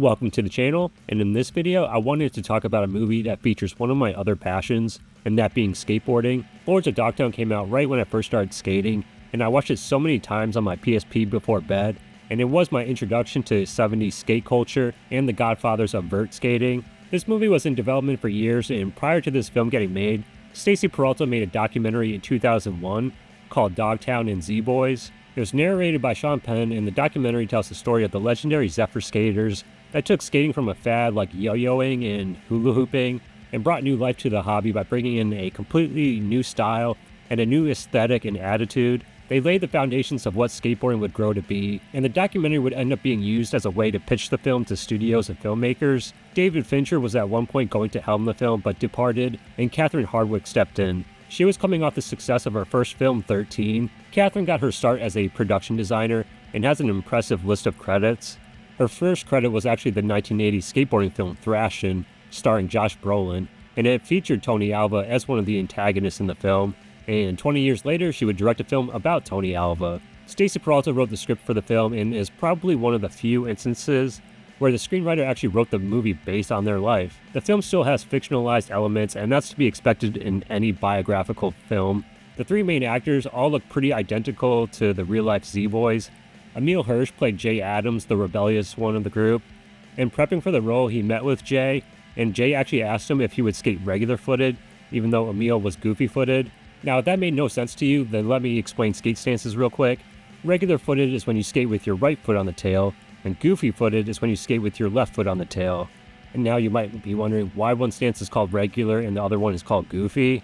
Welcome to the channel, and in this video I wanted to talk about a movie that features one of my other passions, and that being skateboarding. Lords of Dogtown came out right when I first started skating, and I watched it so many times on my PSP before bed, and it was my introduction to 70s skate culture and the godfathers of vert skating. This movie was in development for years, and prior to this film getting made, Stacy Peralta made a documentary in 2001 called Dogtown and Z-Boys. It was narrated by Sean Penn, and the documentary tells the story of the legendary Zephyr skaters that took skating from a fad like yo-yoing and hula hooping and brought new life to the hobby by bringing in a completely new style and a new aesthetic and attitude. They laid the foundations of what skateboarding would grow to be, and the documentary would end up being used as a way to pitch the film to studios and filmmakers. David Fincher was at one point going to helm the film but departed, and Catherine Hardwicke stepped in. She was coming off the success of her first film, 13. Catherine got her start as a production designer and has an impressive list of credits. Her first credit was actually the 1980 skateboarding film Thrashin', starring Josh Brolin, and it featured Tony Alva as one of the antagonists in the film, and 20 years later she would direct a film about Tony Alva. Stacy Peralta wrote the script for the film and is probably one of the few instances where the screenwriter actually wrote the movie based on their life. The film still has fictionalized elements, and that's to be expected in any biographical film. The three main actors all look pretty identical to the real-life Z-Boys. Emil Hirsch played Jay Adams, the rebellious one of the group. In prepping for the role, he met with Jay, and Jay actually asked him if he would skate regular-footed, even though Emil was goofy-footed. Now, if that made no sense to you, then let me explain skate stances real quick. Regular-footed is when you skate with your right foot on the tail, and goofy-footed is when you skate with your left foot on the tail. And now you might be wondering why one stance is called regular and the other one is called goofy.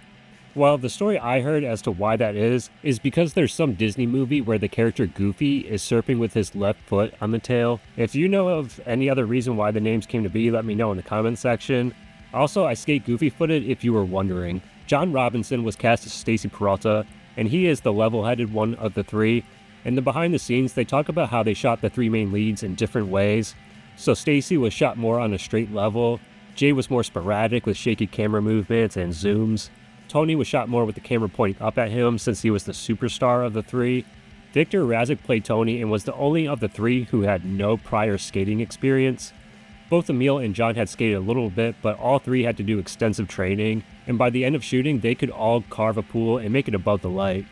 Well, the story I heard as to why that is because there's some Disney movie where the character Goofy is surfing with his left foot on the tail. If you know of any other reason why the names came to be, let me know in the comments section. Also, I skate goofy-footed if you were wondering. John Robinson was cast as Stacy Peralta, and he is the level-headed one of the three. In the behind the scenes, they talk about how they shot the three main leads in different ways. So Stacy was shot more on a straight level, Jay was more sporadic with shaky camera movements and zooms, Tony was shot more with the camera pointing up at him since he was the superstar of the three. Victor Razik played Tony and was the only of the three who had no prior skating experience. Both Emil and John had skated a little bit, but all three had to do extensive training, and by the end of shooting, they could all carve a pool and make it above the light.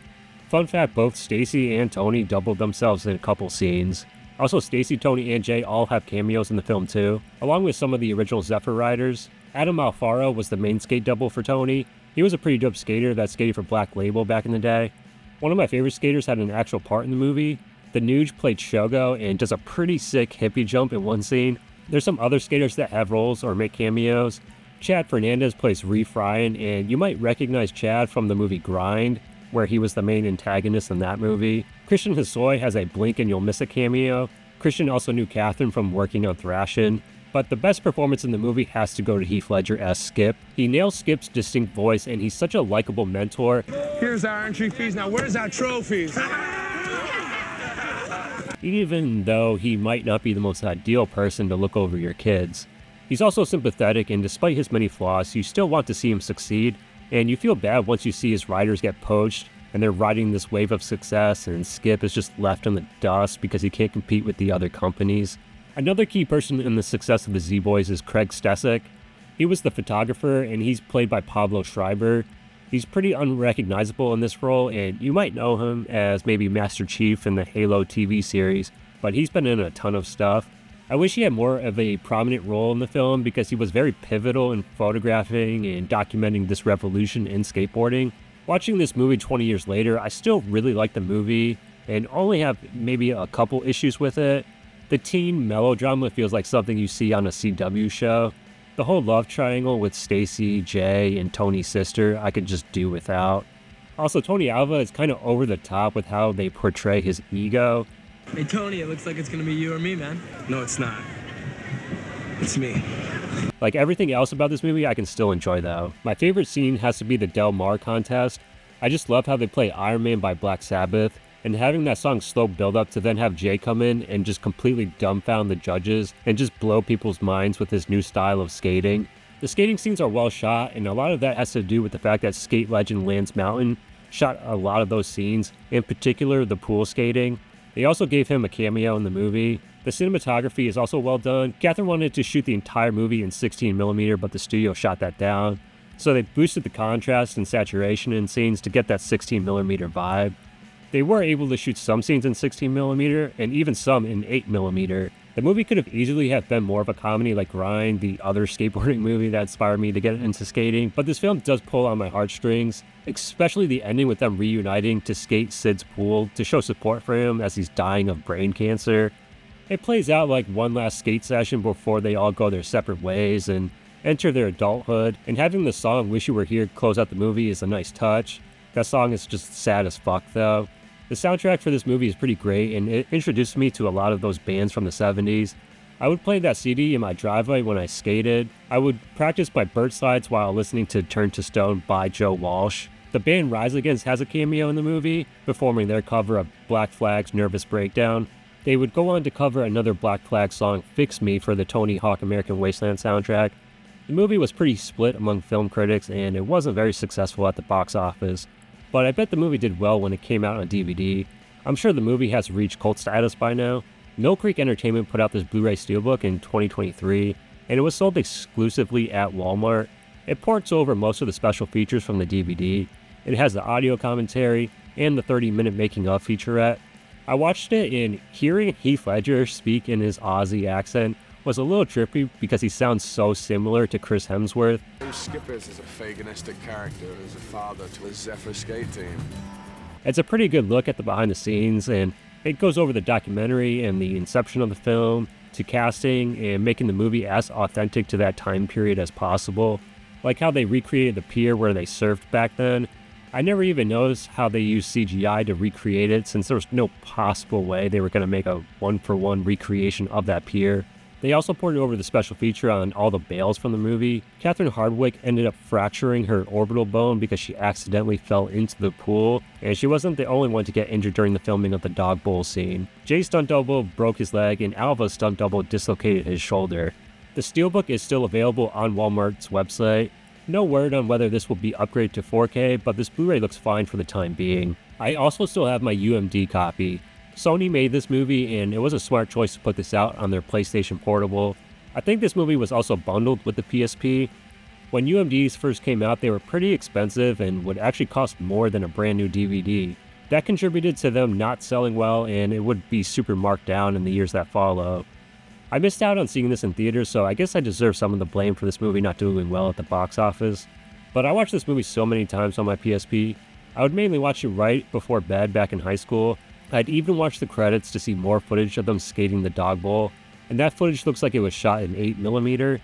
Fun fact, both Stacy and Tony doubled themselves in a couple scenes. Also, Stacy, Tony, and Jay all have cameos in the film too, along with some of the original Zephyr riders. Adam Alfaro was the main skate double for Tony. He was a pretty dope skater that skated for Black Label back in the day. One of my favorite skaters had an actual part in the movie. The Nuge played Shogo and does a pretty sick hippie jump in one scene. There's some other skaters that have roles or make cameos. Chad Fernandez plays Reef Ryan, and you might recognize Chad from the movie Grind, where he was the main antagonist in that movie. Christian Hosoi has a Blink and You'll Miss It cameo. Christian also knew Catherine from working on Thrashin'. But the best performance in the movie has to go to Heath Ledger as Skip. He nails Skip's distinct voice, and he's such a likable mentor. Here's our entry fees, now where's our trophies? Even though he might not be the most ideal person to look over your kids. He's also sympathetic, and despite his many flaws, you still want to see him succeed, and you feel bad once you see his riders get poached, and they're riding this wave of success, and Skip is just left in the dust because he can't compete with the other companies. Another key person in the success of the Z-Boys is Craig Stesic. He was the photographer, and he's played by Pablo Schreiber. He's pretty unrecognizable in this role, and you might know him as maybe Master Chief in the Halo TV series, but he's been in a ton of stuff. I wish he had more of a prominent role in the film because he was very pivotal in photographing and documenting this revolution in skateboarding. Watching this movie 20 years later, I still really like the movie and only have maybe a couple issues with it. The teen melodrama feels like something you see on a CW show. The whole love triangle with Stacy, Jay, and Tony's sister I could just do without. Also, Tony Alva is kind of over the top with how they portray his ego. Hey Tony, it looks like it's gonna be you or me, man. No, it's not. It's me. Like everything else about this movie, I can still enjoy though. My favorite scene has to be the Del Mar contest. I just love how they play Iron Man by Black Sabbath, and having that song slow build up to then have Jay come in and just completely dumbfound the judges and just blow people's minds with his new style of skating. The skating scenes are well shot, and a lot of that has to do with the fact that skate legend Lance Mountain shot a lot of those scenes, in particular the pool skating. They also gave him a cameo in the movie. The cinematography is also well done. Catherine wanted to shoot the entire movie in 16mm, but the studio shot that down. So they boosted the contrast and saturation in scenes to get that 16mm vibe. They were able to shoot some scenes in 16mm and even some in 8mm. The movie could have easily have been more of a comedy like Grind, the other skateboarding movie that inspired me to get into skating, but this film does pull on my heartstrings, especially the ending with them reuniting to skate Sid's pool to show support for him as he's dying of brain cancer. It plays out like one last skate session before they all go their separate ways and enter their adulthood, and having the song Wish You Were Here close out the movie is a nice touch. That song is just sad as fuck though. The soundtrack for this movie is pretty great, and it introduced me to a lot of those bands from the 70s. I would play that CD in my driveway when I skated. I would practice my bird slides while listening to Turn to Stone by Joe Walsh. The band Rise Against has a cameo in the movie, performing their cover of Black Flag's Nervous Breakdown. They would go on to cover another Black Flag song, Fix Me, for the Tony Hawk American Wasteland soundtrack. The movie was pretty split among film critics, and it wasn't very successful at the box office. But I bet the movie did well when it came out on DVD. I'm sure the movie has reached cult status by now. Mill Creek Entertainment put out this Blu-ray steelbook in 2023, and it was sold exclusively at Walmart. It ports over most of the special features from the DVD. It has the audio commentary and the 30-minute making-of featurette. I watched it, and hearing Heath Ledger speak in his Aussie accent was a little trippy because he sounds so similar to Chris Hemsworth. Skippers is a paganistic character who's a father to a Zephyr skate team. It's a pretty good look at the behind the scenes, and it goes over the documentary and the inception of the film to casting and making the movie as authentic to that time period as possible. Like how they recreated the pier where they surfed back then. I never even noticed how they used CGI to recreate it, since there was no possible way they were going to make a one-for-one recreation of that pier. They also ported over the special feature on all the bales from the movie. Catherine Hardwicke ended up fracturing her orbital bone because she accidentally fell into the pool, and she wasn't the only one to get injured during the filming of the dog bowl scene. Jay's stunt double broke his leg, and Alva's stunt double dislocated his shoulder. The steelbook is still available on Walmart's website. No word on whether this will be upgraded to 4K, but this Blu-ray looks fine for the time being. I also still have my UMD copy. Sony made this movie, and it was a smart choice to put this out on their PlayStation Portable. I think this movie was also bundled with the PSP. When UMDs first came out, they were pretty expensive and would actually cost more than a brand new DVD. That contributed to them not selling well, and it would be super marked down in the years that follow. I missed out on seeing this in theaters, so I guess I deserve some of the blame for this movie not doing well at the box office. But I watched this movie so many times on my PSP. I would mainly watch it right before bed back in high school. I'd even watch the credits to see more footage of them skating the dog bowl, and that footage looks like it was shot in 8mm.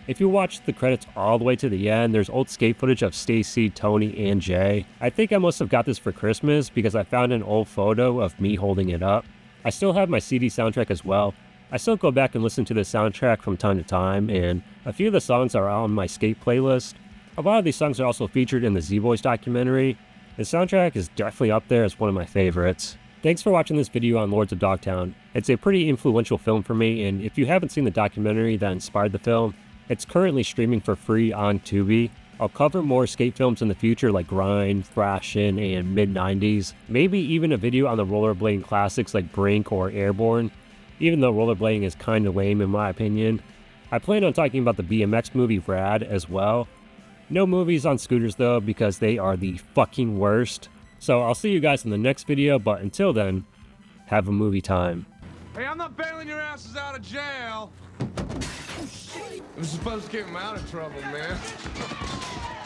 If you watch the credits all the way to the end, there's old skate footage of Stacy, Tony, and Jay. I think I must have got this for Christmas because I found an old photo of me holding it up. I still have my CD soundtrack as well. I still go back and listen to the soundtrack from time to time, and a few of the songs are on my skate playlist. A lot of these songs are also featured in the Z-Boys documentary. The soundtrack is definitely up there as one of my favorites. Thanks for watching this video on Lords of Dogtown. It's a pretty influential film for me, and if you haven't seen the documentary that inspired the film, it's currently streaming for free on Tubi. I'll cover more skate films in the future like Grind, Thrashin', and mid-90s. Maybe even a video on the rollerblading classics like Brink or Airborne, even though rollerblading is kinda lame in my opinion. I plan on talking about the BMX movie Rad as well. No movies on scooters though, because they are the fucking worst. So I'll see you guys in the next video, but until then, have a movie time. Hey, I'm not bailing your asses out of jail. I'm supposed to keep him out of trouble, man.